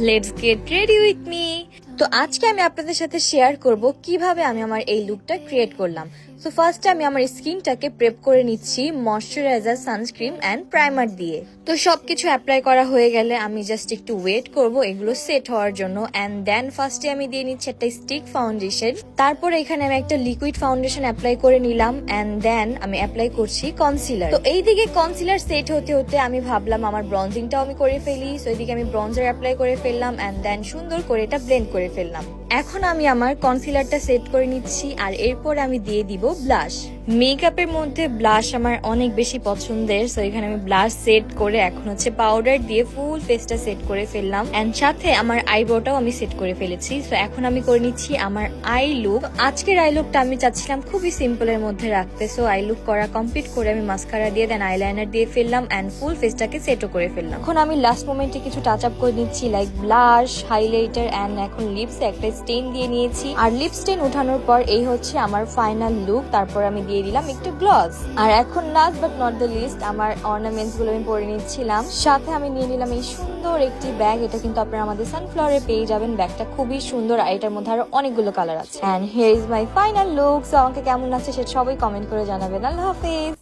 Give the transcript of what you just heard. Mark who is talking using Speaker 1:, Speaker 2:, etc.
Speaker 1: Let's get ready with me. তো আজকে আমি আপনাদের সাথে শেয়ার করব কিভাবে আমি আমার এই লুকটা ক্রিয়েট করলাম। সো ফার্স্টে আমি আমার স্কিনটাকে প্রেপ করে নিচ্ছি ময়শ্চারাইজার, সানস্ক্রিন এন্ড প্রাইমার দিয়ে। তো সবকিছু অ্যাপ্লাই করা হয়ে গেলে আমি জাস্ট একটু ওয়েট করব এগুলো সেট হওয়ার জন্য। এন্ড দেন ফার্স্টে আমি দিয়ে নিচ্ছি একটা স্টিক ফাউন্ডেশন। তারপরে এখানে আমি একটা লিকুইড ফাউন্ডেশন অ্যাপ্লাই করে নিলাম এন্ড দেন আমি অ্যাপ্লাই করছি কনসিলার। তো এইদিকে কনসিলার সেট হতে হতে আমি ভাবলাম আমার ব্রঞ্জিংটাও আমি করে ফেলি। সো এইদিকে আমি ব্রঞ্জার অ্যাপ্লাই করে ফেললাম এন্ড দেন সুন্দর করে এটা ব্লেন্ড করে ফেললাম। এখন আমি আমার কনসিলারটা সেট করে নিচ্ছি আর এরপর আমি দিয়ে দিব ব্লাশ। মেকআপের মধ্যে ব্লাশ আমার অনেক বেশি পছন্দের। সো এখানে আমি ব্লাশ সেট করে এখন হচ্ছে পাউডার দিয়ে ফুল ফেসটা সেট করে ফেললাম এন্ড সাথে আমার আইব্রোটাও আমি সেট করে ফেলেছি। সো এখন আমি করে নিচ্ছি আমার আই লুক। আজকের আই লুকটা আমি চাচ্ছিলাম খুবই সিম্পলের মধ্যে রাখতে। সো আই লুক করা কমপ্লিট করে আমি মাস্কারা দিয়ে দেন আইলাইনার দিয়ে ফেললাম এন্ড ফুল ফেসটাকে সেটও করে ফেললাম। এখন আমি লাস্ট মোমেন্টে কিছু টাচ আপ করে নিচ্ছি লাইক ব্লাশ, হাইলাইটার এন্ড এখন লিপসে একটা স্টেন দিয়ে নিয়েছি। আর লিপ স্টেন উঠানোর পর এই হচ্ছে আমার ফাইনাল লুক। তারপর আমি দিয়ে দিলাম একটু গ্লস। আর এখন last but not the least আমার অর্নামেন্টস গুলো আমি পরে নিচ্ছিলাম। সাথে আমি নিয়ে নিলাম এই সুন্দর একটি ব্যাগ। এটা কিন্তু আপনারা আমাদের সানফ্লাওয়ারে পেয়ে যাবেন। ব্যাগটা খুবই সুন্দর আর এটার মধ্যে আরো অনেকগুলো কালার আছে। And here is my final look. So আমাকে কেমন লাগছে সেটা সবাই কমেন্ট করে জানাবেন। আল্লাহ হাফেজ।